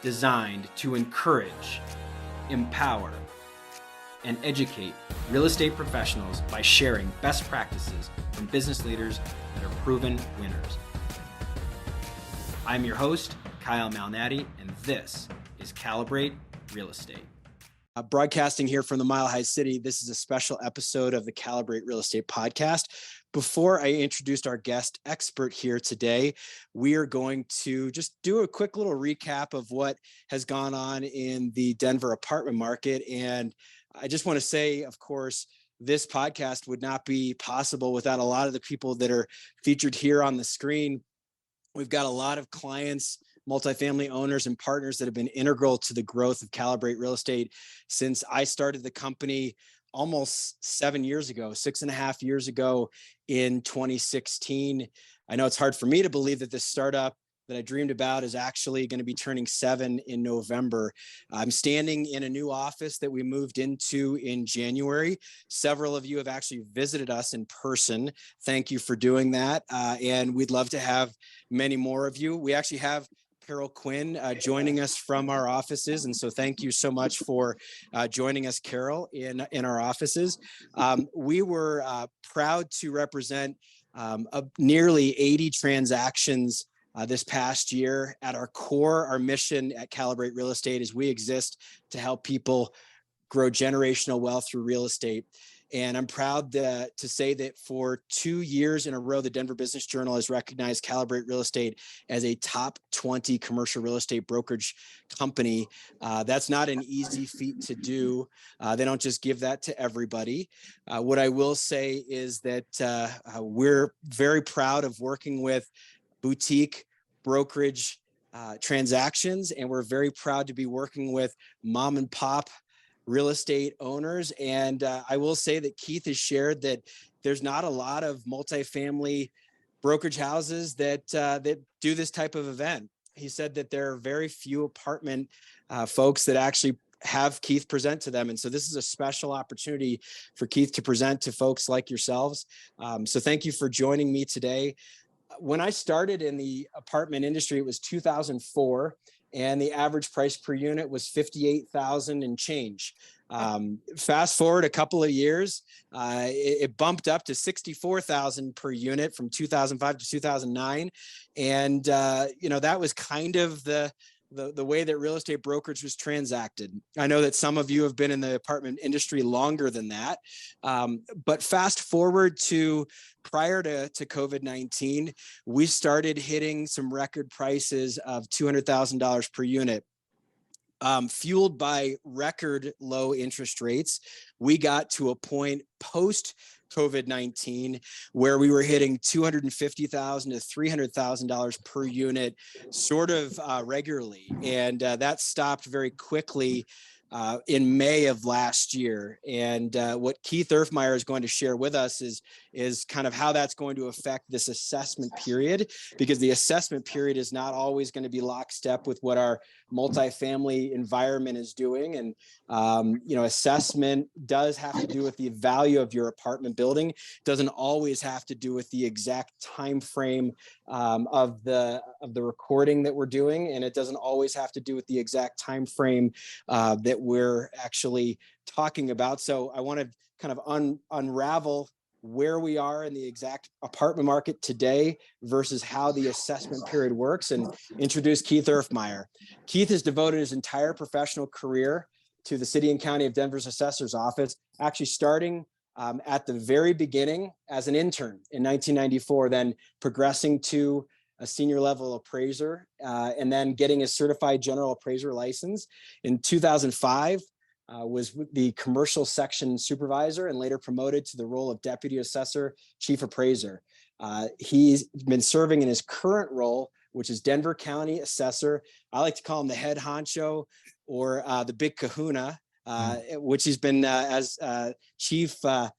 designed to encourage, empower, and educate real estate professionals by sharing best practices from business leaders that are proven winners. I'm your host, Kyle Malnati, and this is Calibrate Real Estate. Broadcasting here from the Mile High City, this is a special episode of the Calibrate Real Estate podcast. Before I introduce our guest expert here today, we are going to just do a quick little recap of what has gone on in the Denver apartment market. And I just want to say, of course, this podcast would not be possible without a lot of the people that are featured here on the screen. We've got a lot of clients, multifamily owners and partners that have been integral to the growth of Calibrate Real Estate since I started the company almost 7 years ago, 6.5 years ago in 2016. I know it's hard for me to believe that this startup that I dreamed about is actually going to be turning 7 in November. I'm standing in a new office that we moved into in January. Several of you have actually visited us in person. Thank you for doing that. And we'd love to have many more of you. We actually have Carol Quinn joining us from our offices. And so thank you so much for joining us, Carol, in our offices. We were proud to represent nearly 80 transactions this past year. At our core, our mission at Calibrate Real Estate is we exist to help people grow generational wealth through real estate. And I'm proud to say that for 2 years in a row, the Denver Business Journal has recognized Calibrate Real Estate as a top 20 commercial real estate brokerage company. That's not an easy feat to do. They don't just give that to everybody. What I will say is that we're very proud of working with boutique brokerage transactions, and we're very proud to be working with mom and pop real estate owners. And I will say that Keith has shared that there's not a lot of multifamily brokerage houses that do this type of event. He said that there are very few apartment folks that actually have Keith present to them. And so this is a special opportunity for Keith to present to folks like yourselves. So thank you for joining me today. When I started in the apartment industry, it was 2004. And the average price per unit was $58,000 and change. Fast forward a couple of years, it bumped up to $64,000 per unit from 2005 to 2009. And, that was kind of the way that real estate brokerage was transacted. I know that some of you have been in the apartment industry longer than that. But fast forward to prior to COVID-19, we started hitting some record prices of $200,000 per unit. Fueled by record low interest rates, we got to a point post COVID-19 where we were hitting $250,000 to $300,000 per unit sort of regularly. And that stopped very quickly in May of last year. And what Keith Erffmeyer is going to share with us is kind of how that's going to affect this assessment period, because the assessment period is not always going to be lockstep with what our multifamily environment is doing. And, assessment does have to do with the value of your apartment building. It doesn't always have to do with the exact time frame of the recording that we're doing. And it doesn't always have to do with the exact time frame that we're actually talking about. So I want to kind of unravel where we are in the exact apartment market today versus how the assessment period works, and introduce Keith Erffmeyer. Keith has devoted his entire professional career to the City and County of Denver's Assessor's Office, actually starting at the very beginning as an intern in 1994, then progressing to a senior level appraiser, and then getting a certified general appraiser license. In 2005, was the commercial section supervisor and later promoted to the role of deputy assessor, chief appraiser. He's been serving in his current role, which is Denver County assessor. I like to call him the head honcho or the big kahuna, which he's been as chief, the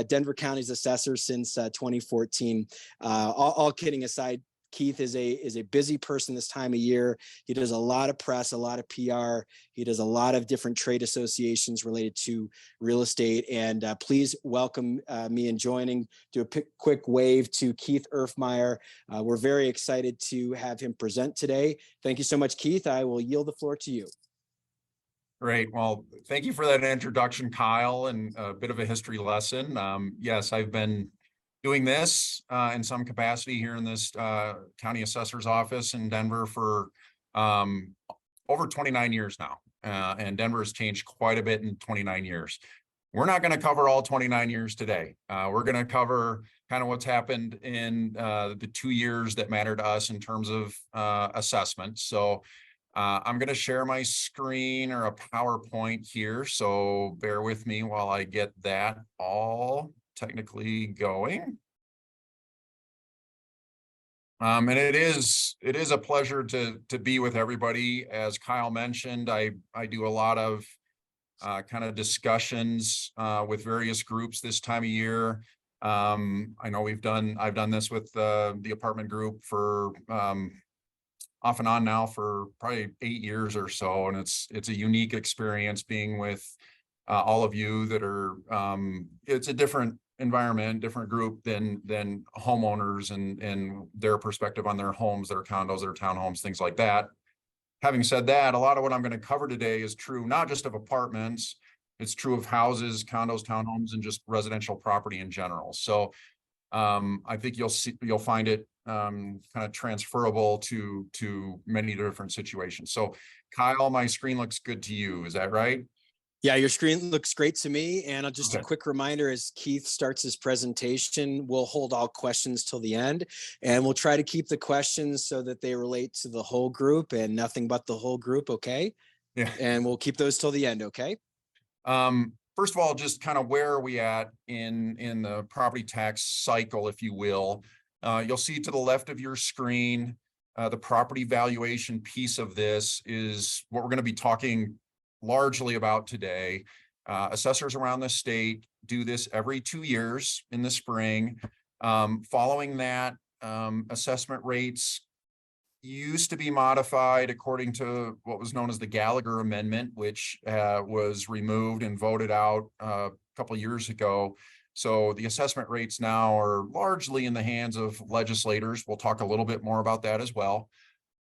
Denver County's assessor since 2014. All kidding aside, Keith is a busy person this time of year. He does a lot of press, a lot of PR. He does a lot of different trade associations related to real estate. And please welcome me in joining. Do a quick wave to Keith Erffmeyer. We're very excited to have him present today. Thank you so much, Keith. I will yield the floor to you. Great. Well, thank you for that introduction, Kyle, and a bit of a history lesson. Yes, I've been doing this in some capacity here in this county assessor's office in Denver for over 29 years now. And Denver has changed quite a bit in 29 years. We're not going to cover all 29 years today. We're going to cover kind of what's happened in the 2 years that matter to us in terms of assessment. So I'm going to share my screen or a PowerPoint here. So bear with me while I get that all technically going. And it is a pleasure to be with everybody. As Kyle mentioned, I do a lot of kind of discussions with various groups this time of year. I know I've done this with the apartment group for off and on now for probably 8 years or so, and it's a unique experience being with all of you that are. It's a different environment, different group than homeowners and their perspective on their homes, their condos, their townhomes, things like that. Having said that, a lot of what I'm going to cover today is true not just of apartments, it's true of houses, condos, townhomes, and just residential property in general. So I think you'll find it kind of transferable to many different situations. So Kyle, my screen looks good to you, is that right? Yeah, your screen looks great to me. And just a quick reminder, as Keith starts his presentation, we'll hold all questions till the end, and we'll try to keep the questions so that they relate to the whole group and nothing but the whole group. Okay. Yeah. And we'll keep those till the end. Okay. First of all, just kind of where are we at in the property tax cycle, if you will. You'll see to the left of your screen, the property valuation piece of this is what we're going to be talking largely about today. Assessors around the state do this every 2 years in the spring. Following that, assessment rates used to be modified according to what was known as the Gallagher Amendment, which was removed and voted out a couple of years ago. So the assessment rates now are largely in the hands of legislators. We'll talk a little bit more about that as well.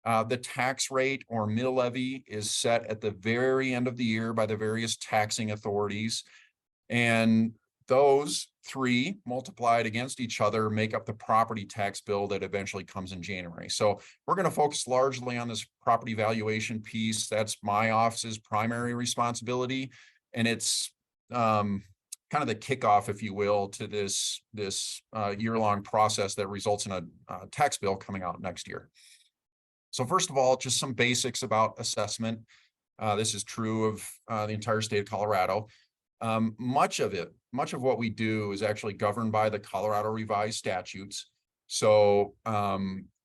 The tax rate or mill levy is set at the very end of the year by the various taxing authorities. And those three multiplied against each other make up the property tax bill that eventually comes in January. So we're going to focus largely on this property valuation piece. That's my office's primary responsibility. And it's kind of the kickoff, if you will, to this year-long process that results in a tax bill coming out next year. So first of all, just some basics about assessment. This is true of the entire state of Colorado. Much of what we do is actually governed by the Colorado revised statutes. So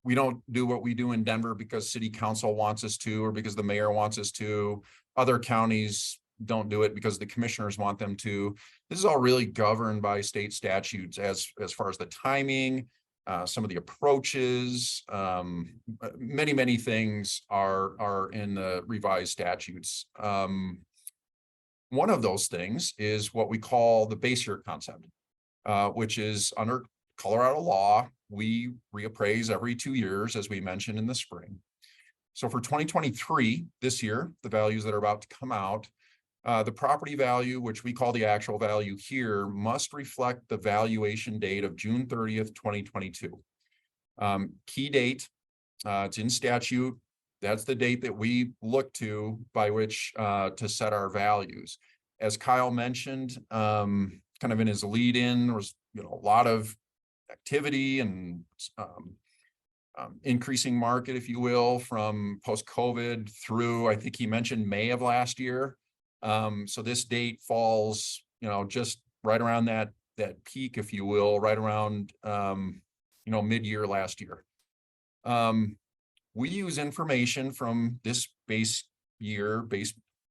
we don't do what we do in Denver because city council wants us to, or because the mayor wants us to. Other counties don't do it because the commissioners want them to. This is all really governed by state statutes as far as the timing, some of the approaches, many things are in the revised statutes. One of those things is what we call the base year concept, which is under Colorado law, we reappraise every 2 years, as we mentioned in the spring. So for 2023, this year, the values that are about to come out, the property value, which we call the actual value here, must reflect the valuation date of June 30th, 2022. Key date, it's in statute. That's the date that we look to by which to set our values. As Kyle mentioned, kind of in his lead-in, there was a lot of activity and increasing market, if you will, from post-COVID through, I think he mentioned May of last year. So this date falls, just right around that peak, if you will, right around, mid-year last year. We use information from this base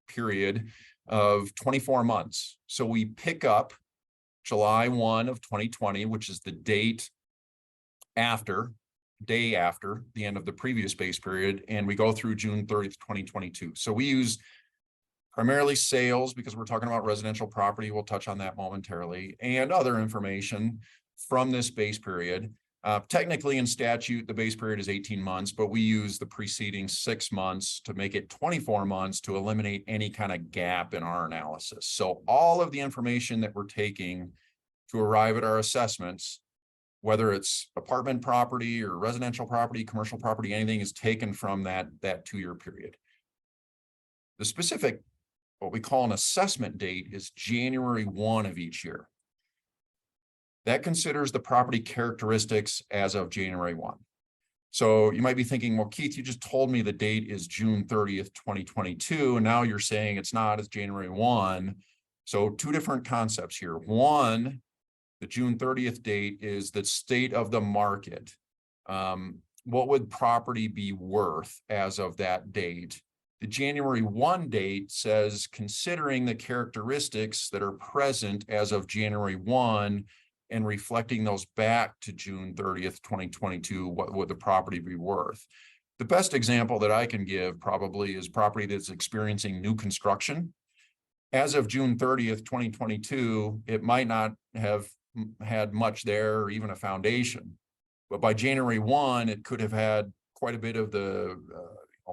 period of 24 months. So we pick up July 1 of 2020, which is the date after day after the end of the previous base period, and we go through June 30th, 2022. So we use primarily sales because we're talking about residential property. We'll touch on that momentarily, and other information from this base period. Technically in statute, the base period is 18 months, but we use the preceding 6 months to make it 24 months to eliminate any kind of gap in our analysis. So all of the information that we're taking to arrive at our assessments, whether it's apartment property or residential property, commercial property, anything is taken from that 2-year period. The specific, what we call an assessment date, is January 1 of each year. That considers the property characteristics as of January 1. So you might be thinking, well, Keith, you just told me the date is June 30th, 2022, and now you're saying it's not, it's January 1. So two different concepts here. One, the June 30th date is the state of the market. What would property be worth as of that date? The January 1 date says, considering the characteristics that are present as of January 1 and reflecting those back to June 30th, 2022, what would the property be worth? The best example that I can give probably is property that's experiencing new construction. As of June 30th, 2022, it might not have had much there or even a foundation, but by January 1, it could have had quite a bit of the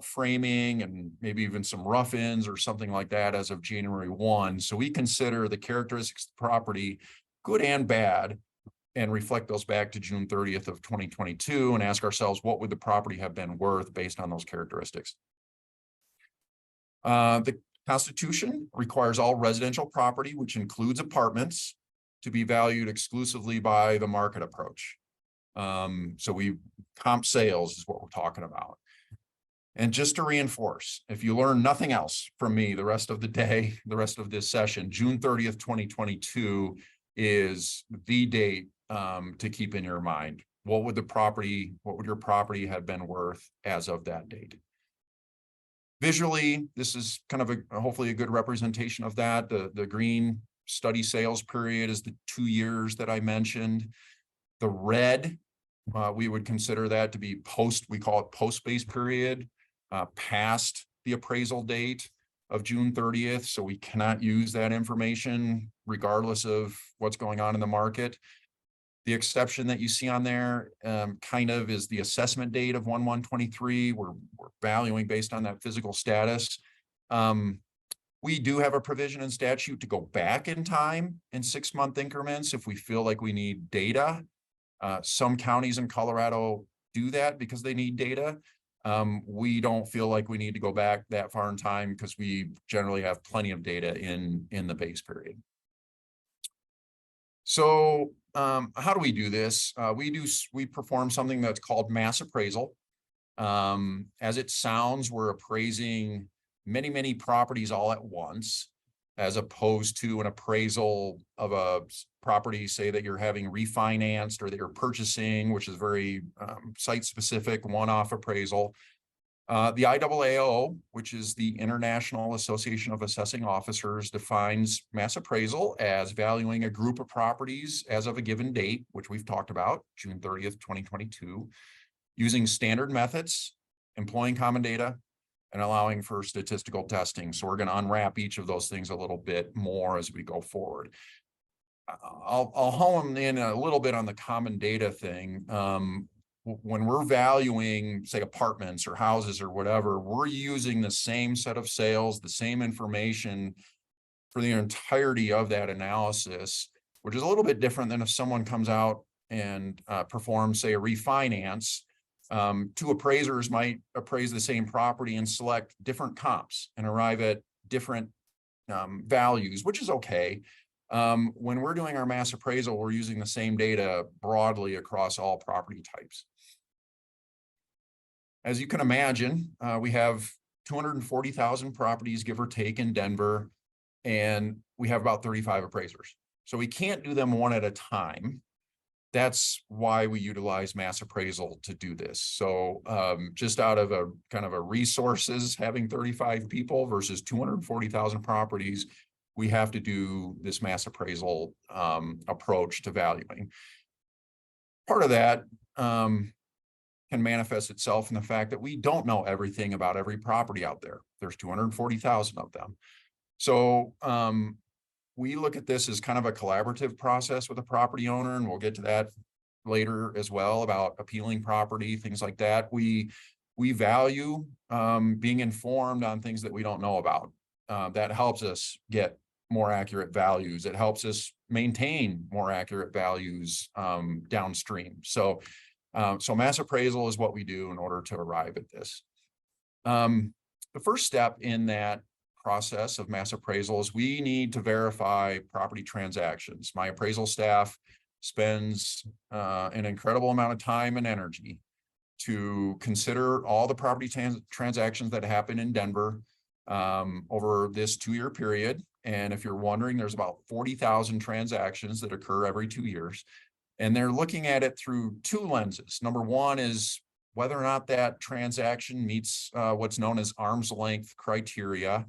framing and maybe even some rough ends or something like that as of January 1. So we consider the characteristics of the property, good and bad, and reflect those back to June 30th of 2022 and ask ourselves, what would the property have been worth based on those characteristics? The Constitution requires all residential property, which includes apartments, to be valued exclusively by the market approach. So comp sales is what we're talking about. And just to reinforce, if you learn nothing else from me the rest of the day, the rest of this session, June 30th, 2022 is the date to keep in your mind. What would your property have been worth as of that date? Visually, this is kind of hopefully a good representation of that. The green study sales period is the 2 years that I mentioned. The red, we would consider that to be we call it post-base period, past the appraisal date of June 30th. So we cannot use that information regardless of what's going on in the market. The exception that you see on there kind of is the assessment date of 1/1/23. We're valuing based on that physical status. We do have a provision in statute to go back in time in 6-month increments if we feel like we need data. Some counties in Colorado do that because they need data. We don't feel like we need to go back that far in time because we generally have plenty of data in the base period. So how do we do this? We perform something that's called mass appraisal. As it sounds, we're appraising many properties all at once, as opposed to an appraisal of a property, say that you're having refinanced or that you're purchasing, which is very site-specific, one-off appraisal. The IAAO, which is the International Association of Assessing Officers, defines mass appraisal as valuing a group of properties as of a given date, which we've talked about, June 30th, 2022, using standard methods, employing common data, and allowing for statistical testing. So we're going to unwrap each of those things a little bit more as we go forward. I'll hone in a little bit on the common data thing. When we're valuing, say, apartments or houses or whatever, we're using the same set of sales, the same information for the entirety of that analysis, which is a little bit different than if someone comes out and performs, say, a refinance. Two appraisers might appraise the same property and select different comps and arrive at different values, which is okay. When we're doing our mass appraisal, we're using the same data broadly across all property types. As you can imagine, we have 240,000 properties, give or take, in Denver, and we have about 35 appraisers. So we can't do them one at a time. That's why we utilize mass appraisal to do this. So just out of a kind of a resources, having 35 people versus 240,000 properties, we have to do this mass appraisal approach to valuing. Part of that can manifest itself in the fact that we don't know everything about every property out there. There's 240,000 of them. So we look at this as kind of a collaborative process with a property owner, and we'll get to that later as well about appealing property, things like that. We value being informed on things that we don't know about. That helps us get more accurate values. It helps us maintain more accurate values downstream. So mass appraisal is what we do in order to arrive at this. The first step in that process of mass appraisal is we need to verify property transactions. My appraisal staff spends an incredible amount of time and energy to consider all the property transactions that happen in Denver over this 2-year period. And if you're wondering, there's about 40,000 transactions that occur every 2 years. And they're looking at it through 2 lenses. Number one is whether or not that transaction meets what's known as arm's length criteria,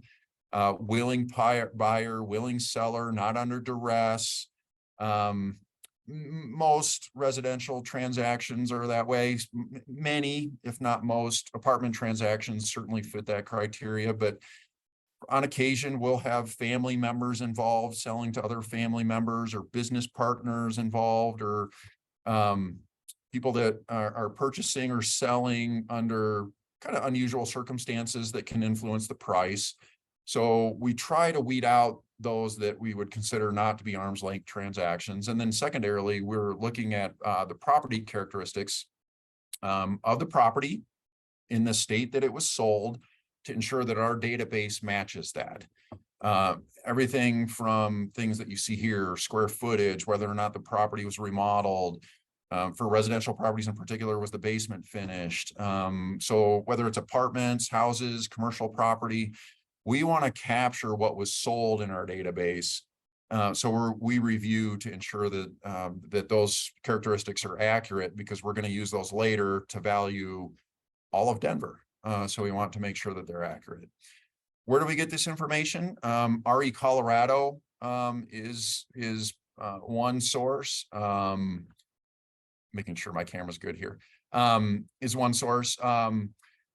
willing buyer, willing seller, not under duress. Most residential transactions are that way. Many, if not most, apartment transactions certainly fit that criteria, but on occasion, we'll have family members involved selling to other family members, or business partners involved, or people that are purchasing or selling under kind of unusual circumstances that can influence the price. So we try to weed out those that we would consider not to be arm's length transactions. And then secondarily, we're looking at the property characteristics of the property in the state that it was sold to ensure that our database matches that. Everything from things that you see here, square footage, whether or not the property was remodeled. For residential properties in particular, was the basement finished? So whether it's apartments, houses, commercial property, we want to capture what was sold in our database. So we review to ensure that that those characteristics are accurate, because we're going to use those later to value all of Denver. So we want to make sure that they're accurate. Where do we get this information? RE Colorado is one source. Making sure my camera's good here. Is one source.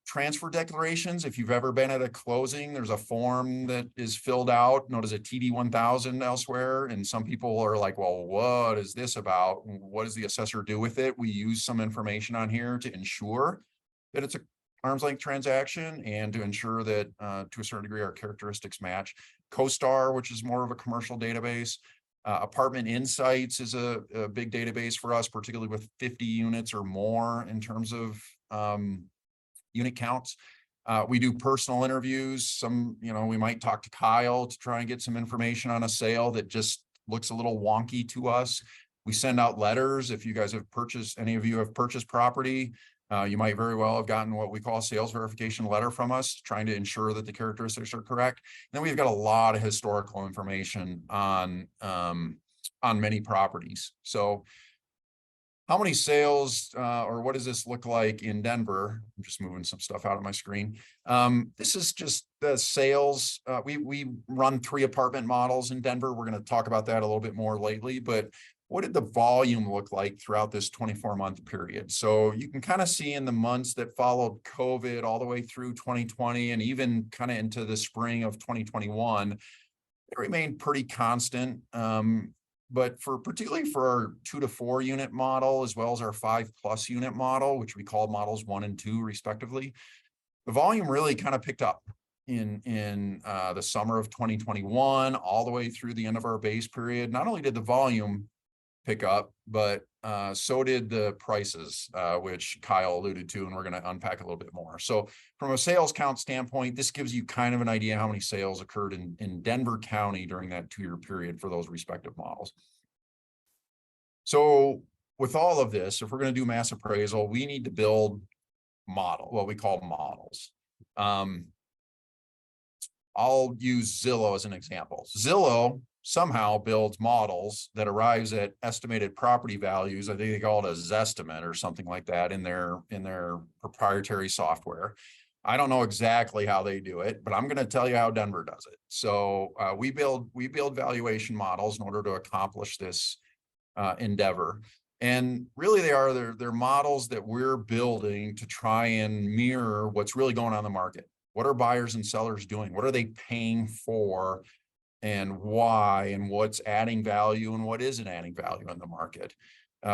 Transfer declarations. If you've ever been at a closing, there's a form that is filled out, known as a TD 1000 elsewhere. And some people are like, well, what is this about? What does the assessor do with it? We use some information on here to ensure that it's a arm's length transaction, and to ensure that to a certain degree our characteristics match. CoStar, which is more of a commercial database. Apartment Insights is a big database for us, particularly with 50 units or more in terms of unit counts. We do personal interviews. We might talk to Kyle to try and get some information on a sale that just looks a little wonky to us. We send out letters. If you guys have purchased, any of you have purchased property, you might very well have gotten what we call a sales verification letter from us, trying to ensure that the characteristics are correct. And then we've got a lot of historical information on many properties. So how many sales or what does this look like in Denver? I'm just moving some stuff out of my screen. This is just the sales. We run 3 apartment models in Denver. We're going to talk about that a little bit more lately, but what did the volume look like throughout this 24-month period? So you can kind of see in the months that followed COVID all the way through 2020 and even kind of into the spring of 2021, it remained pretty constant. But particularly for our 2 to 4 unit model, as well as our 5+ unit model, which we call models 1 and 2 respectively, the volume really kind of picked up in the summer of 2021, all the way through the end of our base period. Not only did the volume pick up, but so did the prices, which Kyle alluded to, and we're going to unpack a little bit more. So from a sales count standpoint, this gives you kind of an idea how many sales occurred in Denver County during that 2-year period for those respective models. So with all of this, if we're going to do mass appraisal, we need to build what we call models. I'll use Zillow as an example. Zillow somehow builds models that arrives at estimated property values. I think they call it a Zestimate or something like that in their proprietary software. I don't know exactly how they do it, but I'm going to tell you how Denver does it. So we build valuation models in order to accomplish this endeavor. And really they're models that we're building to try and mirror what's really going on in the market. What are buyers and sellers doing? What are they paying for and why, and what's adding value and what isn't adding value in the market?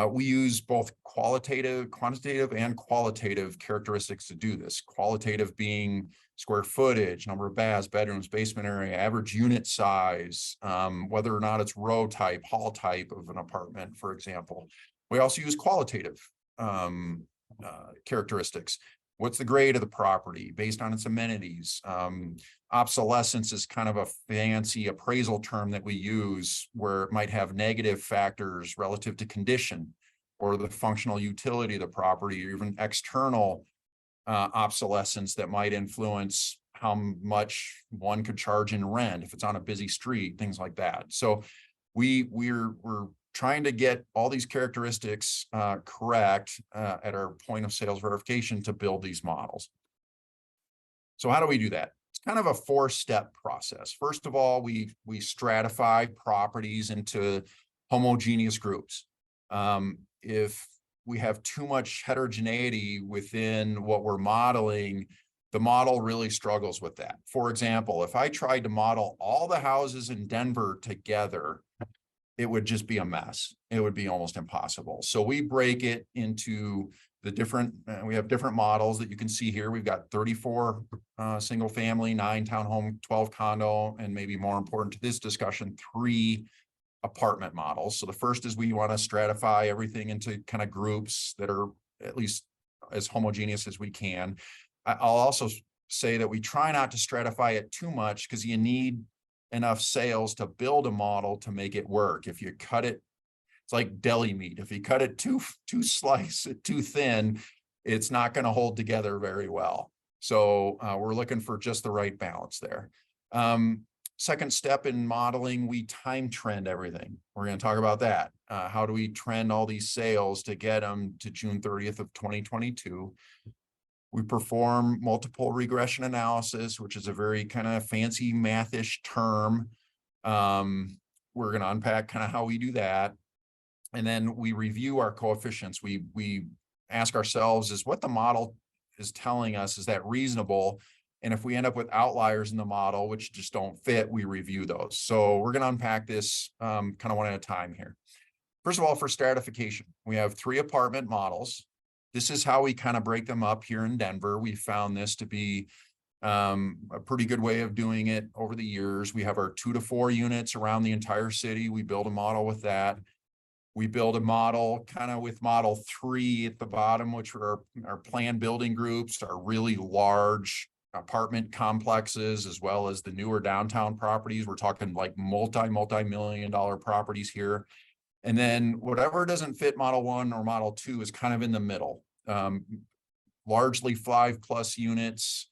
We use both quantitative and qualitative characteristics to do this. Qualitative being square footage, number of baths, bedrooms, basement area, average unit size, whether or not it's row type, hall type of an apartment, for example. We also use qualitative characteristics. What's the grade of the property based on its amenities? Obsolescence is kind of a fancy appraisal term that we use, where it might have negative factors relative to condition or the functional utility of the property, or even external obsolescence that might influence how much one could charge in rent if it's on a busy street, things like that. So we're trying to get all these characteristics correct at our point of sales verification to build these models. So how do we do that? It's kind of a 4-step process. First of all, we stratify properties into homogeneous groups. If we have too much heterogeneity within what we're modeling, the model really struggles with that. For example, if I tried to model all the houses in Denver together, it would just be a mess. It would be almost impossible. So we break it into the different, we have different models that you can see here. We've got 34 single family, 9 townhome, 12 condo, and maybe more important to this discussion, 3 apartment models. So the first is we want to stratify everything into kind of groups that are at least as homogeneous as we can. I'll also say that we try not to stratify it too much, because you need enough sales to build a model to make it work. If you cut it, it's like deli meat. If you cut it too thin, it's not going to hold together very well. So we're looking for just the right balance there. Second step in modeling, we time trend everything. We're going to talk about that. How do we trend all these sales to get them to June 30th of 2022? We perform multiple regression analysis, which is a very kind of fancy mathish term. We're going to unpack kind of how we do that. And then we review our coefficients. We ask ourselves, is what the model is telling us, is that reasonable? And if we end up with outliers in the model, which just don't fit, we review those. So we're going to unpack this kind of one at a time here. First of all, for stratification, we have 3 apartment models. This is how we kind of break them up here in Denver. We found this to be a pretty good way of doing it over the years. We have our 2 to 4 units around the entire city. We build a model with that. We build a model kind of with model 3 at the bottom, which are our planned building groups, our really large apartment complexes, as well as the newer downtown properties. We're talking like multi-million-dollar properties here. And then whatever doesn't fit model 1 or model 2 is kind of in the middle. Largely 5+ units,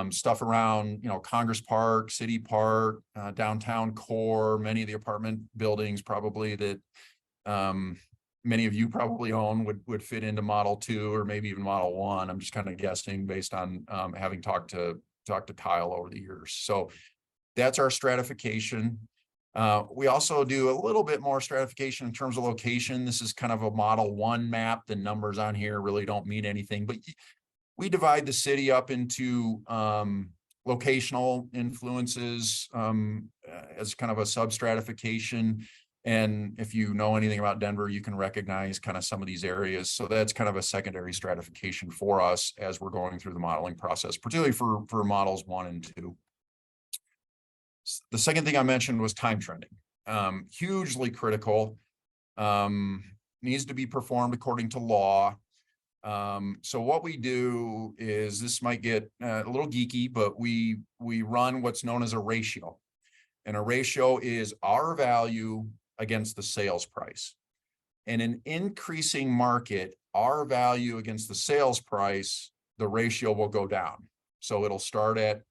stuff around, Congress Park, City Park, downtown core, many of the apartment buildings probably that many of you probably own would fit into model 2 or maybe even model 1. I'm just kind of guessing based on having talked to Kyle over the years. So that's our stratification. We also do a little bit more stratification in terms of location. This is kind of a model 1 map. The numbers on here really don't mean anything, but we divide the city up into locational influences as kind of a sub-stratification. And if you know anything about Denver, you can recognize kind of some of these areas. So that's kind of a secondary stratification for us as we're going through the modeling process, particularly for models 1 and 2. The second thing I mentioned was time trending. Hugely critical, needs to be performed according to law. So what we do is, this might get a little geeky, but we run what's known as a ratio. And a ratio is our value against the sales price. In an increasing market, our value against the sales price, the ratio will go down. So it'll start at,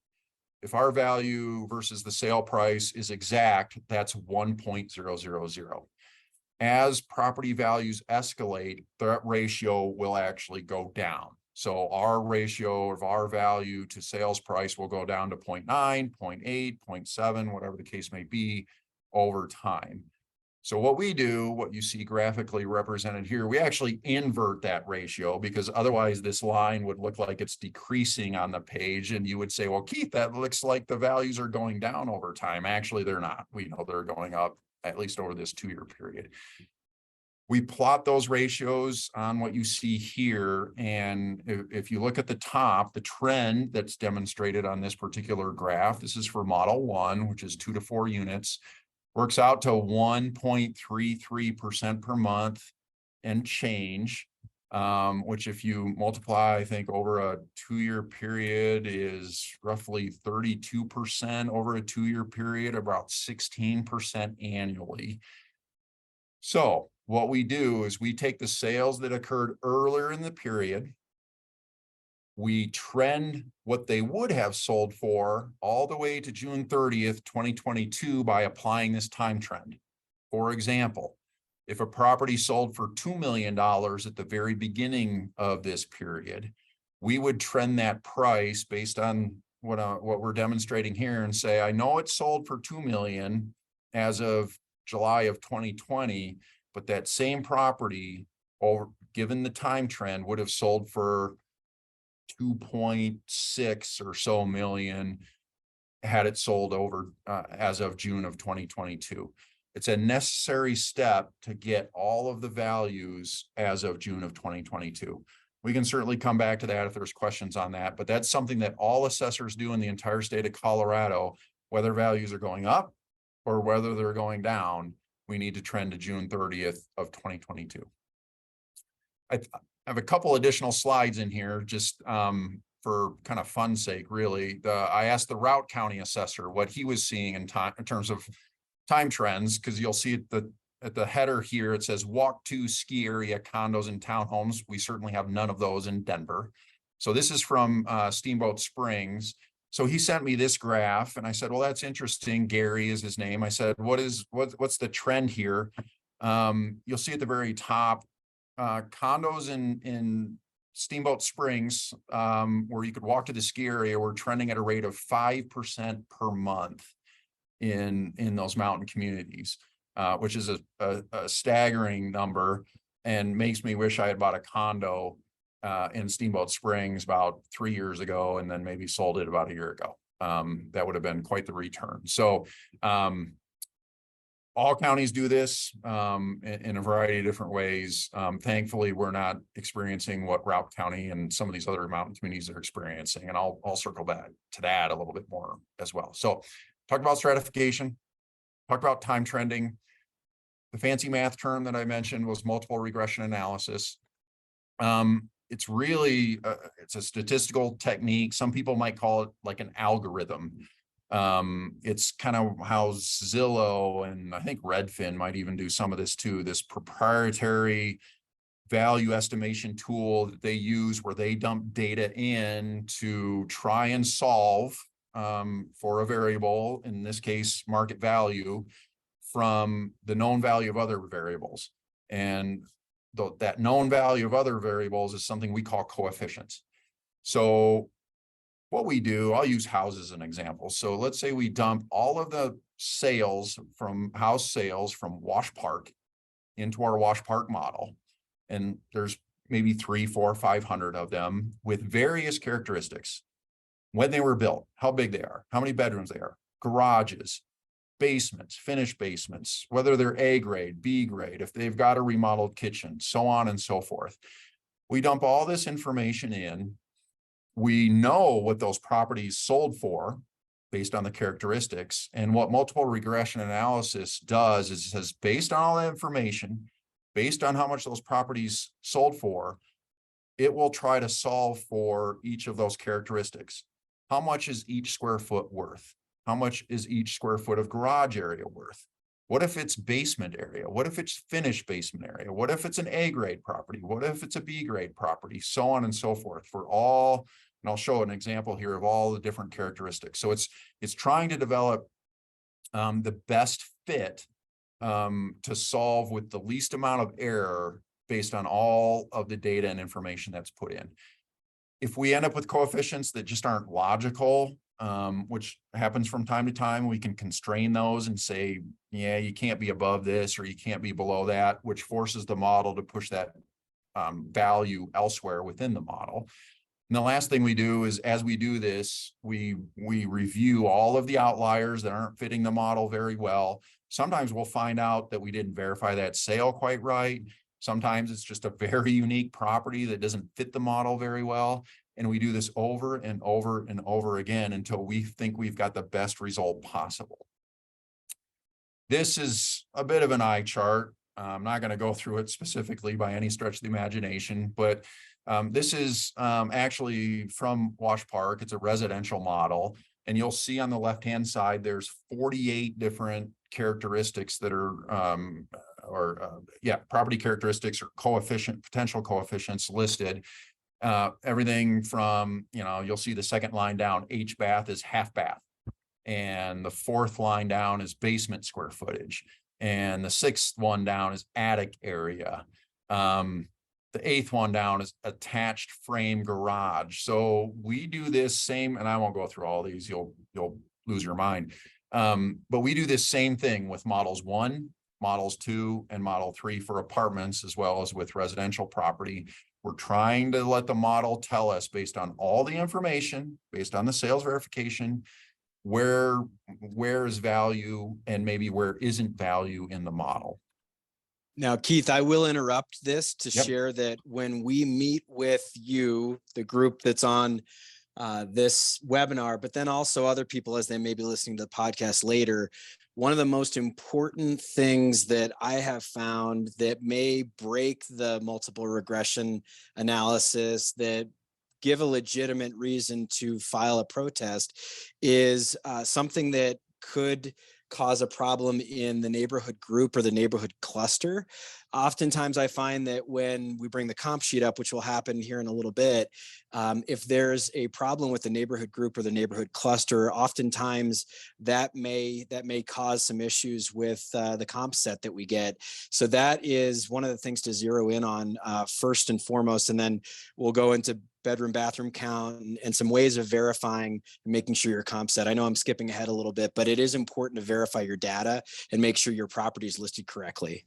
if our value versus the sale price is exact, that's 1.000. As property values escalate, that ratio will actually go down. So our ratio of our value to sales price will go down to 0.9, 0.8, 0.7, whatever the case may be over time. So what we do, what you see graphically represented here, we actually invert that ratio, because otherwise this line would look like it's decreasing on the page. And you would say, well, Keith, that looks like the values are going down over time. Actually, they're not. We know they're going up, at least over this 2-year period. We plot those ratios on what you see here. And if you look at the top, the trend that's demonstrated on this particular graph, this is for model 1, which is 2 to 4 units. Works out to 1.33% per month and change, which if you multiply, I think over a 2-year period is roughly 32% over a 2-year period, about 16% annually. So what we do is we take the sales that occurred earlier in the period, we trend what they would have sold for all the way to June 30th, 2022 by applying this time trend. For example, if a property sold for $2 million at the very beginning of this period, we would trend that price based on what we're demonstrating here and say, I know it sold for $2 million as of July of 2020, but that same property, given the time trend, would have sold for 2.6 or so million had it sold over as of June of 2022. It's a necessary step to get all of the values as of June of 2022. We can certainly come back to that if there's questions on that, but that's something that all assessors do in the entire state of Colorado, whether values are going up or whether they're going down. We need to trend to June 30th of 2022. I have a couple additional slides in here just for kind of fun sake, really. I asked the Routt County assessor what he was seeing in terms of time trends, because you'll see at the header here, it says walk to ski area condos and townhomes. We certainly have none of those in Denver. So this is from Steamboat Springs. So he sent me this graph and I said, well, that's interesting. Gary is his name. I said, what's the trend here? You'll see at the very top, condos in Steamboat Springs, where you could walk to the ski area, were trending at a rate of 5% per month in those mountain communities, which is a staggering number and makes me wish I had bought a condo in Steamboat Springs about 3 years ago and then maybe sold it about a year ago. That would have been quite the return. So all counties do this in a variety of different ways. Thankfully, we're not experiencing what Routt County and some of these other mountain communities are experiencing, and I'll circle back to that a little bit more as well. So talk about stratification, talk about time trending. The fancy math term that I mentioned was multiple regression analysis. It's really, it's a statistical technique. Some people might call it like an algorithm. It's kind of how Zillow and I think Redfin might even do some of this too, this proprietary value estimation tool that they use where they dump data in to try and solve for a variable, in this case, market value, from the known value of other variables. And that known value of other variables is something we call coefficients. So what we do, I'll use houses as an example. So let's say we dump all of the sales from house sales from Wash Park into our Wash Park model. And there's maybe 300, 400, 500 of them with various characteristics. When they were built, how big they are, how many bedrooms they are, garages, basements, finished basements, whether they're A grade, B grade, if they've got a remodeled kitchen, so on and so forth. We dump all this information in. We know what those properties sold for based on the characteristics. And what multiple regression analysis does is it says, based on all that information, based on how much those properties sold for, it will try to solve for each of those characteristics. How much is each square foot worth? How much is each square foot of garage area worth? What if it's basement area? What if it's finished basement area? What if it's an A grade property? What if it's a B grade property? So on and so forth for all, and I'll show an example here of all the different characteristics. So it's trying to develop the best fit to solve with the least amount of error based on all of the data and information that's put in. If we end up with coefficients that just aren't logical, which happens from time to time. We can constrain those and say, yeah, you can't be above this or you can't be below that, which forces the model to push that value elsewhere within the model. And the last thing we do is, as we do this, we review all of the outliers that aren't fitting the model very well. Sometimes we'll find out that we didn't verify that sale quite right. Sometimes it's just a very unique property that doesn't fit the model very well. And we do this over and over and over again until we think we've got the best result possible. This is a bit of an eye chart. I'm not going to go through it specifically by any stretch of the imagination, but this is actually from Wash Park. It's a residential model. And you'll see on the left-hand side, there's 48 different characteristics that are, property characteristics or potential coefficients listed. Everything from, you'll see the second line down, H bath is half bath. And the fourth line down is basement square footage. And the sixth one down is attic area. The eighth one down is attached frame garage. So we do this same, and I won't go through all these, you'll lose your mind. But we do this same thing with models 1, models 2, and model 3 for apartments, as well as with residential property. We're trying to let the model tell us, based on all the information, based on the sales verification, where is value and maybe where isn't value in the model. Now, Keith, I will interrupt this to Yep. share that when we meet with you, the group that's on this webinar, but then also other people as they may be listening to the podcast later, one of the most important things that I have found that may break the multiple regression analysis, that give a legitimate reason to file a protest, is something that could cause a problem in the neighborhood group or the neighborhood cluster. Oftentimes I find that when we bring the comp sheet up, which will happen here in a little bit, if there's a problem with the neighborhood group or the neighborhood cluster, oftentimes that may cause some issues with the comp set that we get. So that is one of the things to zero in on first and foremost, and then we'll go into bedroom bathroom count and some ways of verifying and making sure your comp set. I know I'm skipping ahead a little bit, but it is important to verify your data and make sure your property is listed correctly.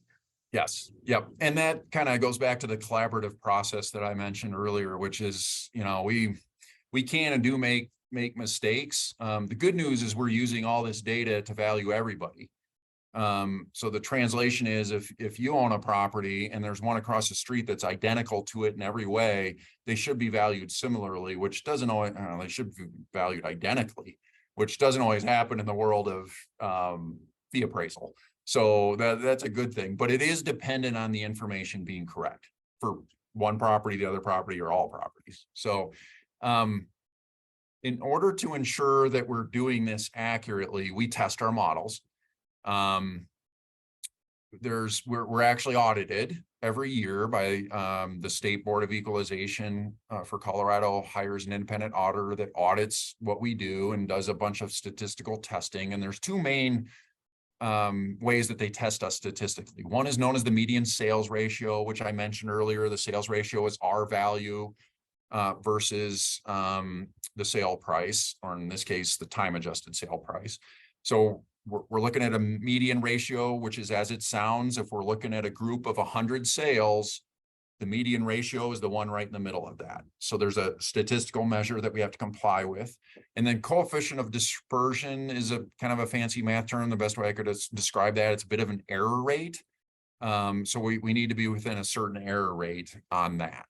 Yes. Yep. And that kind of goes back to the collaborative process that I mentioned earlier, which is, we can and do make mistakes. The good news is we're using all this data to value everybody. So the translation is, if you own a property and there's one across the street that's identical to it in every way, they should be valued similarly, which doesn't always, they should be valued identically, which doesn't always happen in the world of fee appraisal. So that's a good thing, but it is dependent on the information being correct for one property, the other property, or all properties. So in order to ensure that we're doing this accurately, we test our models. We're actually audited every year by the State Board of Equalization for Colorado hires an independent auditor that audits what we do and does a bunch of statistical testing. And there's two main ways that they test us statistically. One is known as the median sales ratio, which I mentioned earlier. The sales ratio is our value versus the sale price, or in this case, the time adjusted sale price. So we're looking at a median ratio, which is as it sounds. If we're looking at a group of 100 sales, the median ratio is the one right in the middle of that. So there's a statistical measure that we have to comply with. And then coefficient of dispersion is a kind of a fancy math term. The best way I could describe that, it's a bit of an error rate. So we need to be within a certain error rate on that.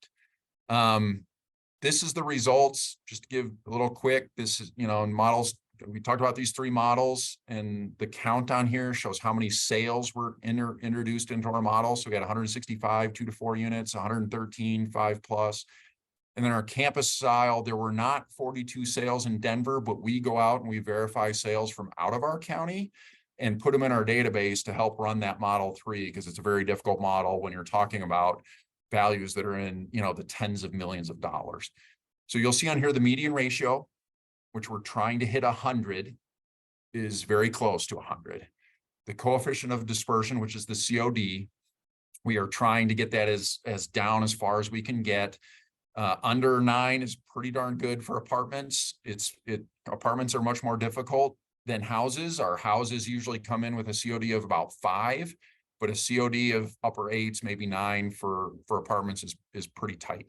This is the results, just to give a little quick. This is, models. We talked about these 3 models, and the count on here shows how many sales were introduced into our model. So we got 165 2 to 4 units, 113 5+. And then our campus style, there were not 42 sales in Denver, but we go out and we verify sales from out of our county and put them in our database to help run that model 3, because it's a very difficult model when you're talking about values that are in, the tens of millions of dollars. So you'll see on here the median ratio, which we're trying to hit 100, is very close to 100. The coefficient of dispersion, which is the COD, we are trying to get that as down as far as we can get. Under 9 is pretty darn good for apartments. Apartments are much more difficult than houses. Our houses usually come in with a COD of about 5, but a COD of upper 8s, maybe 9 for apartments is pretty tight.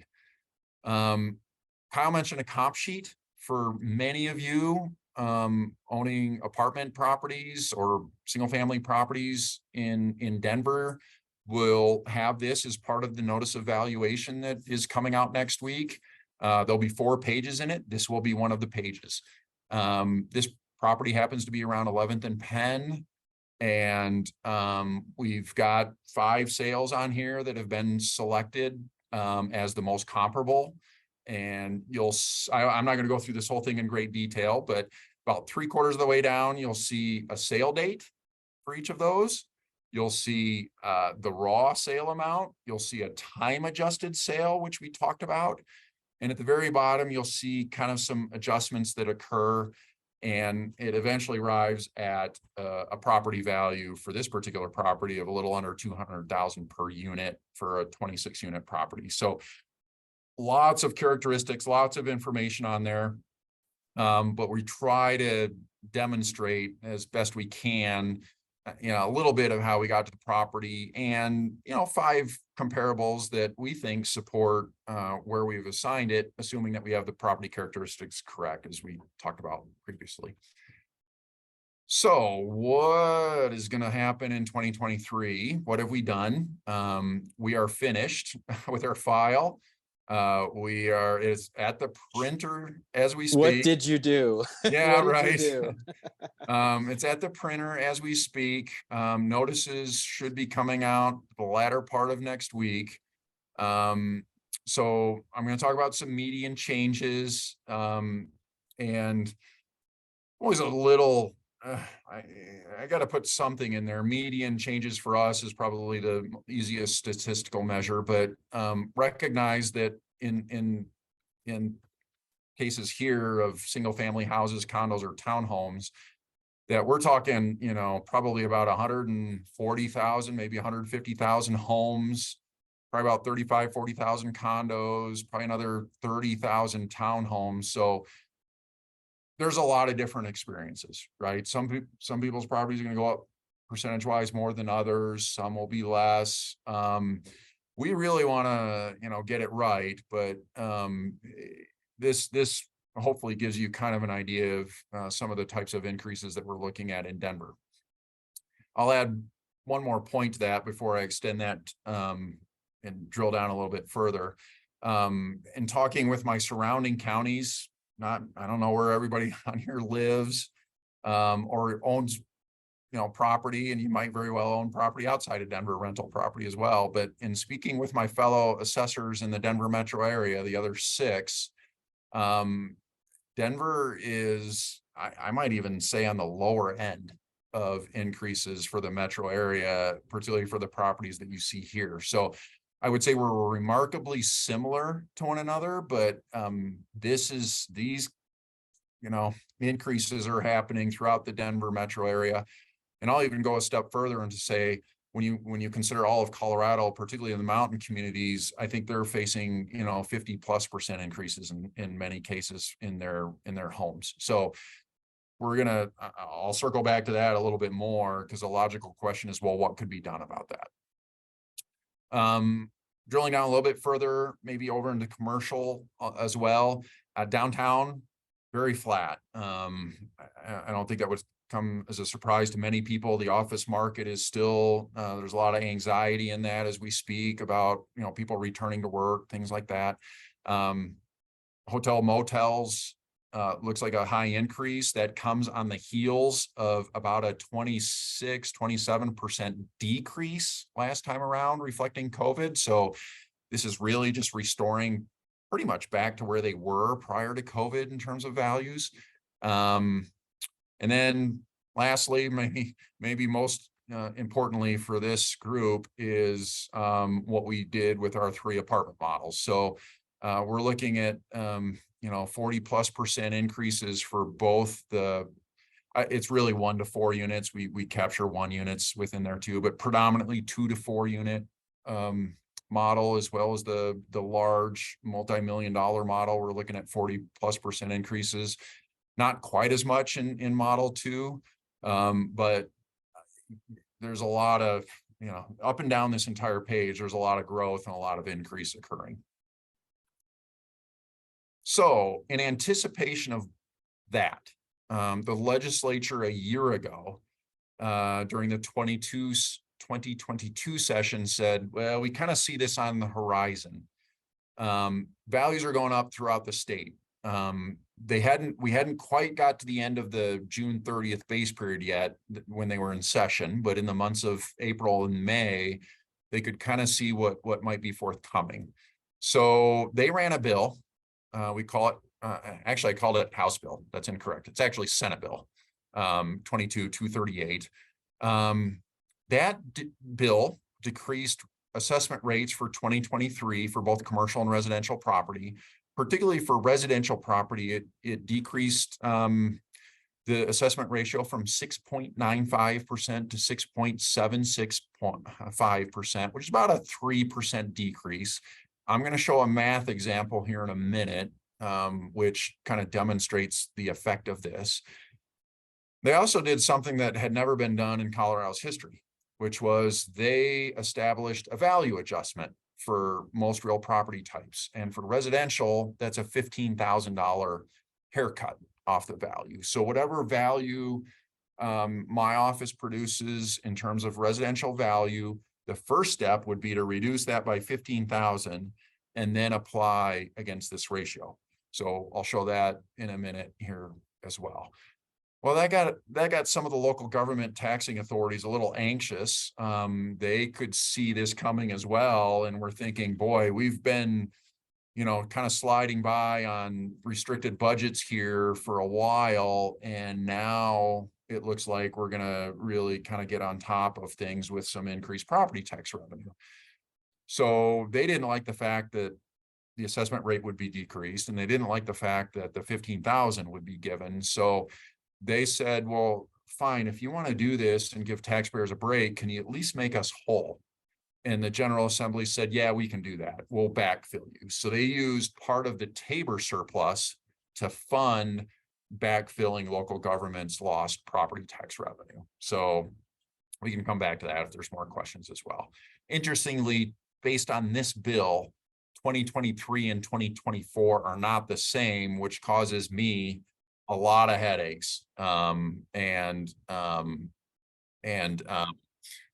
Kyle mentioned a comp sheet. For many of you owning apartment properties or single family properties in Denver will have this as part of the notice of valuation that is coming out next week. There'll be 4 pages in it. This will be one of the pages. This property happens to be around 11th and Penn. And we've got 5 sales on here that have been selected as the most comparable. And I'm not going to go through this whole thing in great detail, but about 3/4 of the way down, you'll see a sale date for each of those. You'll see the raw sale amount. You'll see a time adjusted sale, which we talked about. And at the very bottom, you'll see kind of some adjustments that occur, and it eventually arrives at a property value for this particular property of a little under $200,000 per unit for a 26 unit property. So lots of characteristics, lots of information on there. But we try to demonstrate as best we can, a little bit of how we got to the property and, 5 comparables that we think support where we've assigned it, assuming that we have the property characteristics correct, as we talked about previously. So what is going to happen in 2023? What have we done? We are finished with our file. It's at the printer as we speak. What did you do? Yeah, What right. did you do? It's at the printer as we speak. Notices should be coming out the latter part of next week. So I'm going to talk about some median changes. And always a little, I got to put something in there. Median changes for us is probably the easiest statistical measure, but recognize that in cases here of single family houses, condos, or townhomes, that we're talking, probably about 140,000, maybe 150,000 homes, probably about 40,000 condos, probably another 30,000 townhomes. So there's a lot of different experiences, right? Some people's properties are going to go up percentage wise more than others. Some will be less. We really want to, get it right, but this hopefully gives you kind of an idea of some of the types of increases that we're looking at in Denver. I'll add one more point to that before I extend that and drill down a little bit further. In talking with my surrounding counties, I don't know where everybody on here lives or owns, property, and you might very well own property outside of Denver, rental property as well. But in speaking with my fellow assessors in the Denver metro area, the other 6, Denver is, I might even say, on the lower end of increases for the metro area, particularly for the properties that you see here. So I would say we're remarkably similar to one another, but these increases are happening throughout the Denver metro area. And I'll even go a step further and to say, when you consider all of Colorado, particularly in the mountain communities, I think they're facing 50+% increases in many cases in their homes. So I'll circle back to that a little bit more, because the logical question is, well, what could be done about that? Drilling down a little bit further, maybe over into commercial as well. Downtown, very flat. I don't think that would come as a surprise to many people. The office market is still, there's a lot of anxiety in that as we speak about, people returning to work, things like that. Hotel motels, looks like a high increase that comes on the heels of about a 27% decrease last time around, reflecting COVID. So this is really just restoring pretty much back to where they were prior to COVID in terms of values. And then lastly, maybe most importantly for this group is what we did with our 3 apartment models. So we're looking at 40+% increases for both it's really 1 to 4 units. We capture 1 units within there too, but predominantly 2 to 4 unit model, as well as the large multi-million-dollar model. We're looking at 40+% increases. Not quite as much in model 2, but there's a lot of, up and down this entire page, there's a lot of growth and a lot of increase occurring. So in anticipation of that, the legislature a year ago, during the 2022 session said, well, we kind of see this on the horizon. Values are going up throughout the state. We hadn't quite got to the end of the June 30th base period yet when they were in session, but in the months of April and May, they could kind of see what might be forthcoming. So they ran a bill. We call it, actually I called it House bill. That's incorrect. It's actually Senate bill, 22-238. That bill decreased assessment rates for 2023 for both commercial and residential property. Particularly for residential property, it decreased the assessment ratio from 6.95% to 6.765%, which is about a 3% decrease. I'm going to show a math example here in a minute, which kind of demonstrates the effect of this. They also did something that had never been done in Colorado's history, which was they established a value adjustment for most real property types. And for residential, that's a $15,000 haircut off the value. So whatever value my office produces in terms of residential value, the first step would be to reduce that by 15,000 and then apply against this ratio. So I'll show that in a minute here as well. Well, that got some of the local government taxing authorities a little anxious. They could see this coming as well, and we're thinking, boy, we've been, kind of sliding by on restricted budgets here for a while, and now it looks like we're gonna really kind of get on top of things with some increased property tax revenue. So they didn't like the fact that the assessment rate would be decreased, and they didn't like the fact that the 15,000 would be given. So they said, well, fine, if you want to do this and give taxpayers a break, can you at least make us whole? And the General Assembly said, yeah, we can do that. We'll backfill you. So they used part of the Tabor surplus to fund backfilling local governments' lost property tax revenue. So we can come back to that if there's more questions as well. Interestingly, based on this bill, 2023 and 2024 are not the same, which causes me a lot of headaches, and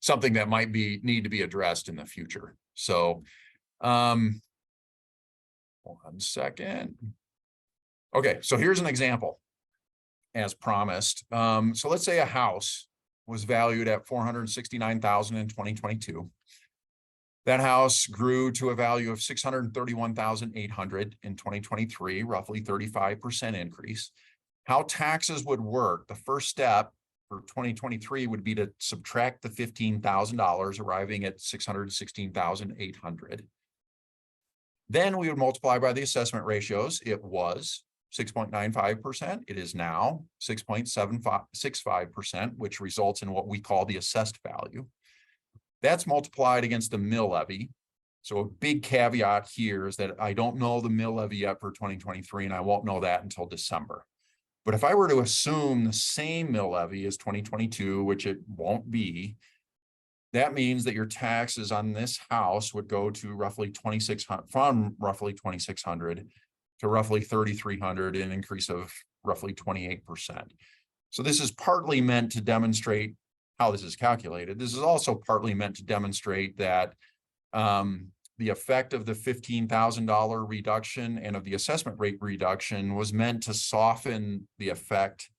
something that might need to be addressed in the future. So, 1 second. Okay, so here's an example, as promised. So let's say a house was valued at $469,000 in 2022. That house grew to a value of $631,800 in 2023, roughly 35% increase. How taxes would work, the first step for 2023 would be to subtract the $15,000, arriving at $616,800. Then we would multiply by the assessment ratios. It was 6.95%. It is now 6.65%, which results in what we call the assessed value. That's multiplied against the mill levy. So a big caveat here is that I don't know the mill levy yet for 2023, and I won't know that until December. But if I were to assume the same mill levy as 2022, which it won't be, that means that your taxes on this house would go to roughly 2,600, from roughly 2,600 to roughly 3,300, an increase of roughly 28%. So this is partly meant to demonstrate how this is calculated. This is also partly meant to demonstrate that the effect of the $15,000 reduction and of the assessment rate reduction was meant to soften the effect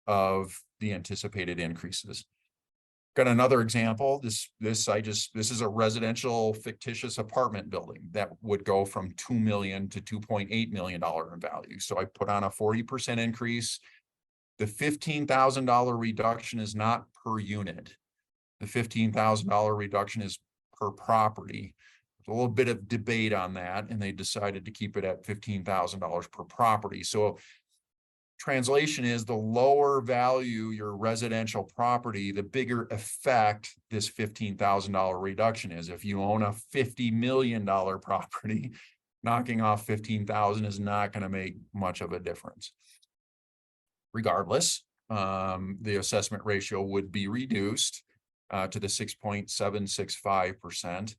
of the anticipated increases. Got another example. This is a residential fictitious apartment building that would go from $2 million to $2.8 million in value. So I put on a 40% increase. The $15,000 reduction is not per unit. The $15,000 reduction is per property. There's a little bit of debate on that, and they decided to keep it at $15,000 per property. So translation is the lower value your residential property, the bigger effect this $15,000 reduction is. If you own a $50 million property, knocking off 15,000 is not going to make much of a difference. Regardless, the assessment ratio would be reduced to the 6.765%.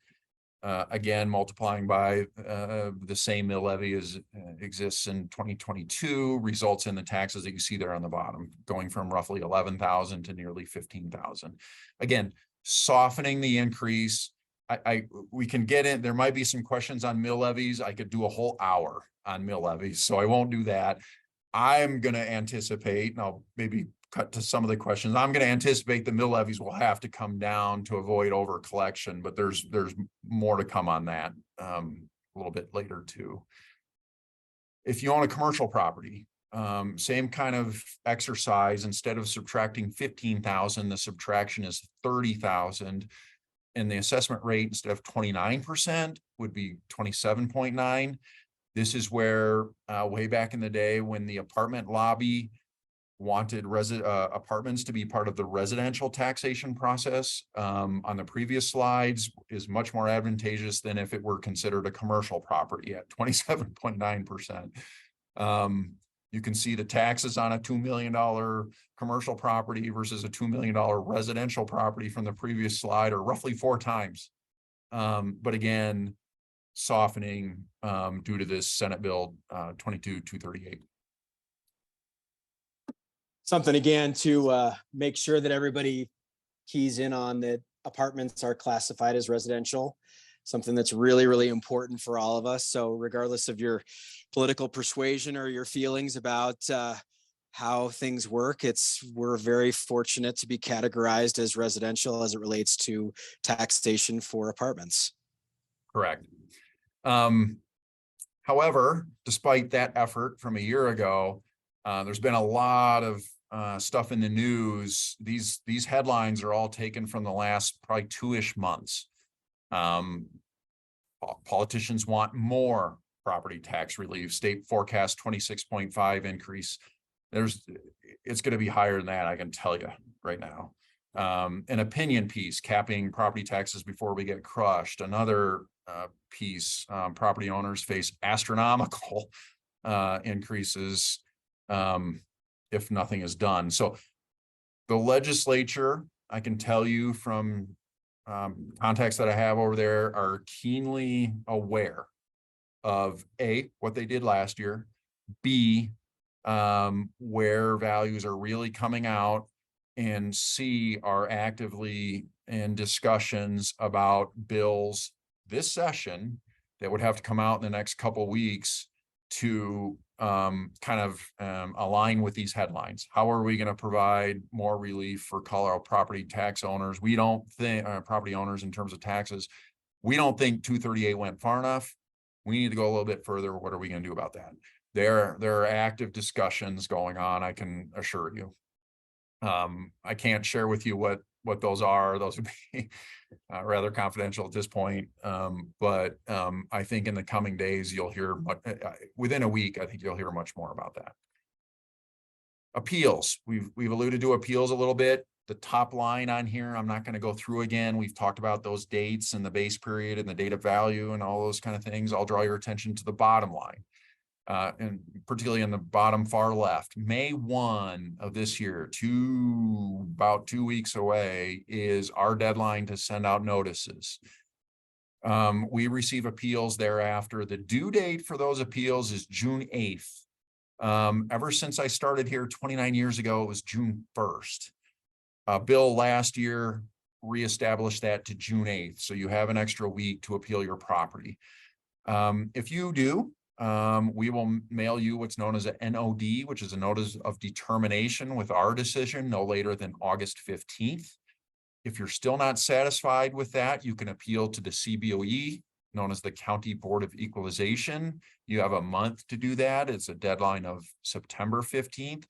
Again, multiplying by the same mill levy as exists in 2022 results in the taxes that you see there on the bottom, going from roughly 11,000 to nearly 15,000. Again, softening the increase. We can get in. There might be some questions on mill levies. I could do a whole hour on mill levies, so I won't do that. I'm going to anticipate, and I'll maybe cut to some of the questions. I'm going to anticipate the mill levies will have to come down to avoid over collection, but there's more to come on that a little bit later too. If you own a commercial property, same kind of exercise. Instead of subtracting 15,000, the subtraction is 30,000, and the assessment rate instead of 29% would be 27.9. This is where way back in the day when the apartment lobby wanted apartments to be part of the residential taxation process on the previous slides is much more advantageous than if it were considered a commercial property at 27.9%. You can see the taxes on a $2 million commercial property versus a $2 million residential property from the previous slide are roughly 4 times. But again, softening due to this Senate Bill 22-238. Something again to make sure that everybody keys in on that apartments are classified as residential, something that's really, really important for all of us. So regardless of your political persuasion or your feelings about how things work, we're very fortunate to be categorized as residential as it relates to taxation for apartments. Correct. However, despite that effort from a year ago, there's been a lot of stuff in the news. These headlines are all taken from the last probably 2-ish months. Politicians want more property tax relief. State forecast 26.5 increase. It's going to be higher than that, I can tell you right now. An opinion piece capping property taxes before we get crushed. Another piece, property owners face astronomical increases if nothing is done. So the legislature, I can tell you from contacts that I have over there, are keenly aware of A, what they did last year, B, where values are really coming out, and C, are actively in discussions about bills this session that would have to come out in the next couple of weeks to align with these headlines. How are we going to provide more relief for Colorado property tax owners? We don't think property owners in terms of taxes. We don't think 238 went far enough. We need to go a little bit further. What are we going to do about that? There are active discussions going on, I can assure you. I can't share with you what those are. Those would be rather confidential at this point. But I think in the coming days, you'll hear within a week, I think you'll hear much more about that. Appeals. We've alluded to appeals a little bit. The top line on here, I'm not going to go through again. We've talked about those dates and the base period and the date of value and all those kind of things. I'll draw your attention to the bottom line. And particularly in the bottom far left, May 1 of this year, about 2 weeks away, is our deadline to send out notices. We receive appeals thereafter. The due date for those appeals is June 8th. Ever since I started here 29 years ago, it was June 1st. Bill last year reestablished that to June 8th. So you have an extra week to appeal your property. If you do, we will mail you what's known as an NOD, which is a notice of determination with our decision no later than August 15th. If you're still not satisfied with that, you can appeal to the CBOE, known as the County Board of Equalization. You have a month to do that. It's a deadline of September 15th.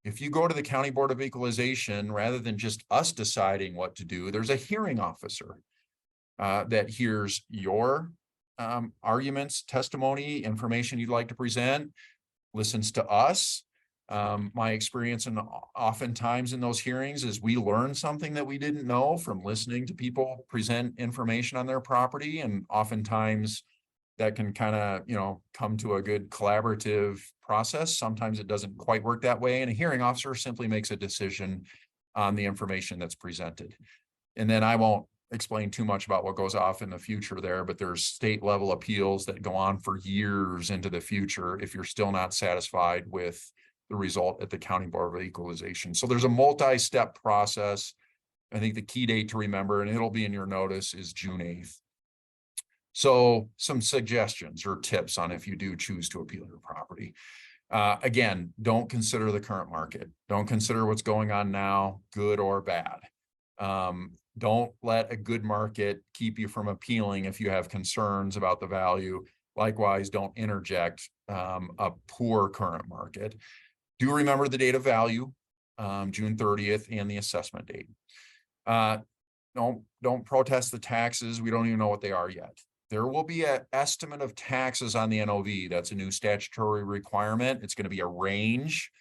If you go to the County Board of Equalization, rather than just us deciding what to do, there's a hearing officer that hears your arguments, testimony, information you'd like to present, listens to us, My experience and oftentimes in those hearings is we learn something that we didn't know from listening to people present information on their property. And oftentimes that can kind of, come to a good collaborative process. Sometimes it doesn't quite work that way. And a hearing officer simply makes a decision on the information that's presented. And then I won't explain too much about what goes off in the future there, but there's state level appeals that go on for years into the future if you're still not satisfied with the result at the County Board of Equalization. So there's a multi-step process. I think the key date to remember, and it'll be in your notice, is June 8th. So some suggestions or tips on if you do choose to appeal your property. Again, don't consider the current market. Don't consider what's going on now, good or bad. Don't let a good market keep you from appealing if you have concerns about the value. Likewise, don't interject a poor current market. Do remember the date of value, June 30th, and the assessment date. Don't protest the taxes. We don't even know what they are yet. There will be an estimate of taxes on the NOV. That's a new statutory requirement. It's going to be a range.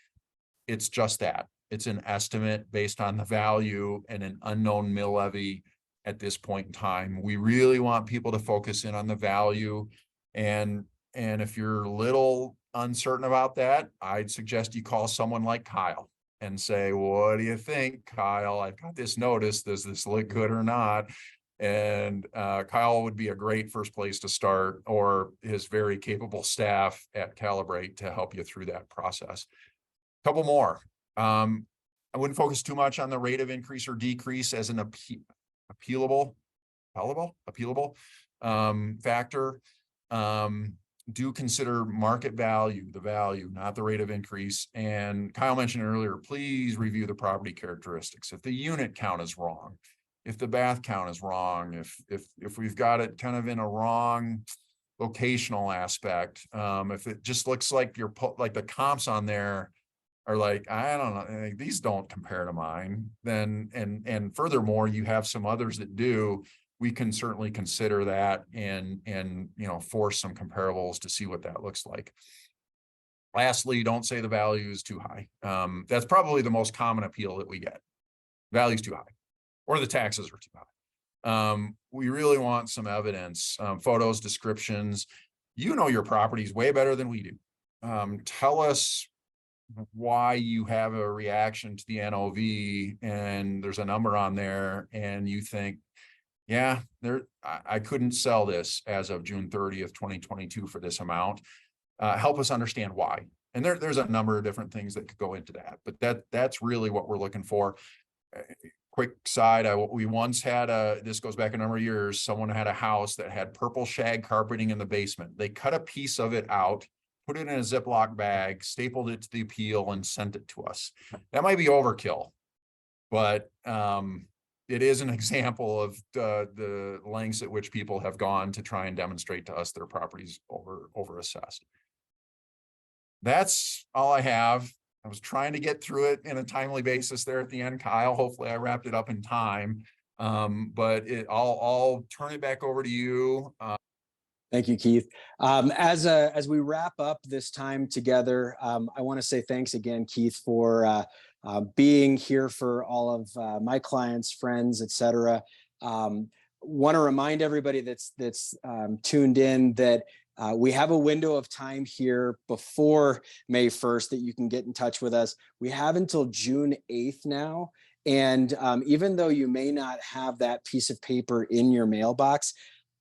It's just that. It's an estimate based on the value and an unknown mill levy at this point in time. We really want people to focus in on the value. And if you're a little uncertain about that, I'd suggest you call someone like Kyle and say, what do you think, Kyle? I've got this notice. Does this look good or not? And Kyle would be a great first place to start, or his very capable staff at Calibrate to help you through that process. A couple more. I wouldn't focus too much on the rate of increase or decrease as an appealable factor. Do consider market value, the value, not the rate of increase. And Kyle mentioned earlier, please review the property characteristics. If the unit count is wrong, if the bath count is wrong, if we've got it kind of in a wrong locational aspect, if it just looks like like the comps on there are like, I don't know, these don't compare to mine, then, and furthermore, you have some others that do, we can certainly consider that and force some comparables to see what that looks like. Lastly, don't say the value is too high. That's probably the most common appeal that we get. Value's too high, or the taxes are too high. We really want some evidence, photos, descriptions. Your properties way better than we do. Tell us why you have a reaction to the NOV and there's a number on there and you think, yeah, I couldn't sell this as of June 30th, 2022 for this amount. Help us understand why. And there's a number of different things that could go into that, but that's really what we're looking for. Quick side, we once had this goes back a number of years, someone had a house that had purple shag carpeting in the basement. They cut a piece of it out, put it in a Ziploc bag, stapled it to the appeal, and sent it to us. That might be overkill, but it is an example of the lengths at which people have gone to try and demonstrate to us their properties over assessed. That's all I have. I was trying to get through it in a timely basis there at the end, Kyle. Hopefully I wrapped it up in time, but I'll turn it back over to you. Thank you, Keith. As we wrap up this time together, I want to say thanks again, Keith, for being here for all of my clients, friends, etc. Want to remind everybody that's tuned in that we have a window of time here before May 1st that you can get in touch with us. We have until June 8th now. And even though you may not have that piece of paper in your mailbox,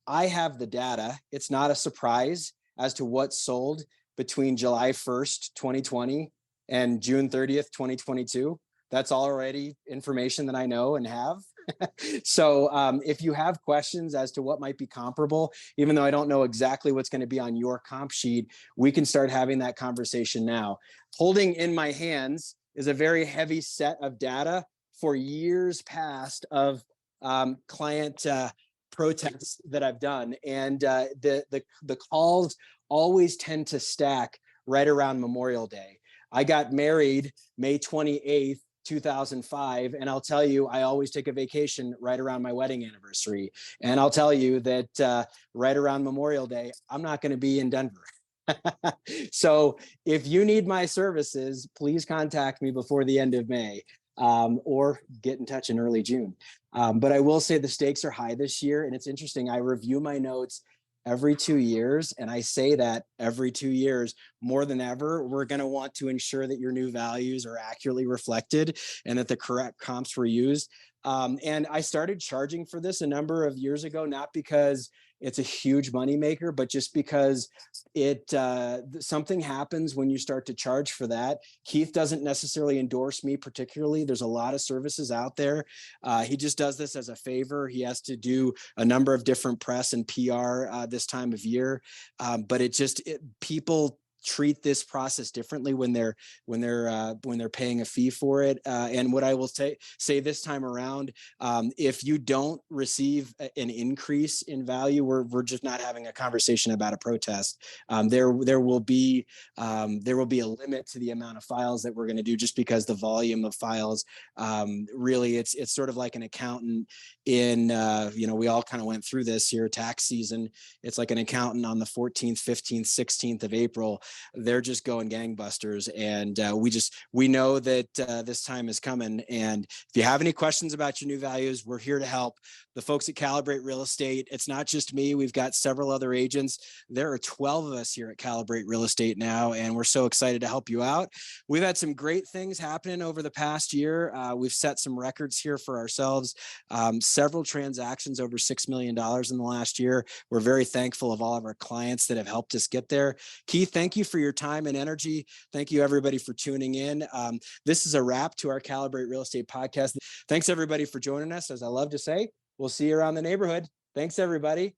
I have the data. It's not a surprise as to what sold between July 1st, 2020 and June 30th, 2022. That's already information that I know and have. So if you have questions as to what might be comparable, even though I don't know exactly what's going to be on your comp sheet, we can start having that conversation now. Holding in my hands is a very heavy set of data for years past of client protests that I've done. And the calls always tend to stack right around Memorial Day. I got married May 28th, 2005. And I'll tell you, I always take a vacation right around my wedding anniversary. And I'll tell you that right around Memorial Day, I'm not going to be in Denver. So if you need my services, please contact me before the end of May, or get in touch in early June. But I will say the stakes are high this year. And it's interesting. I review my notes every 2 years. And I say that every 2 years, more than ever, we're going to want to ensure that your new values are accurately reflected and that the correct comps were used. And I started charging for this a number of years ago, not because it's a huge moneymaker, but just because something happens when you start to charge for that. Keith doesn't necessarily endorse me particularly. There's a lot of services out there. He just does this as a favor. He has to do a number of different press and PR this time of year, but people treat this process differently when they're paying a fee for it. And what I will say this time around, if you don't receive an increase in value, we're just not having a conversation about a protest. There will be a limit to the amount of files that we're going to do, just because the volume of files, really, it's sort of like an accountant in, we all kind of went through this here, tax season. It's like an accountant on the 14th, 15th, 16th of April. They're just going gangbusters. And we know that this time is coming. And if you have any questions about your new values, we're here to help. The folks at Calibrate Real Estate, it's not just me. We've got several other agents. There are 12 of us here at Calibrate Real Estate now, and we're so excited to help you out. We've had some great things happening over the past year. We've set some records here for ourselves. Several transactions over $6 million in the last year. We're very thankful of all of our clients that have helped us get there. Keith, thank you for your time and energy. Thank you, everybody, for tuning in. This is a wrap to our Calibrate Real Estate podcast. Thanks, everybody, for joining us. As I love to say, we'll see you around the neighborhood. Thanks, everybody.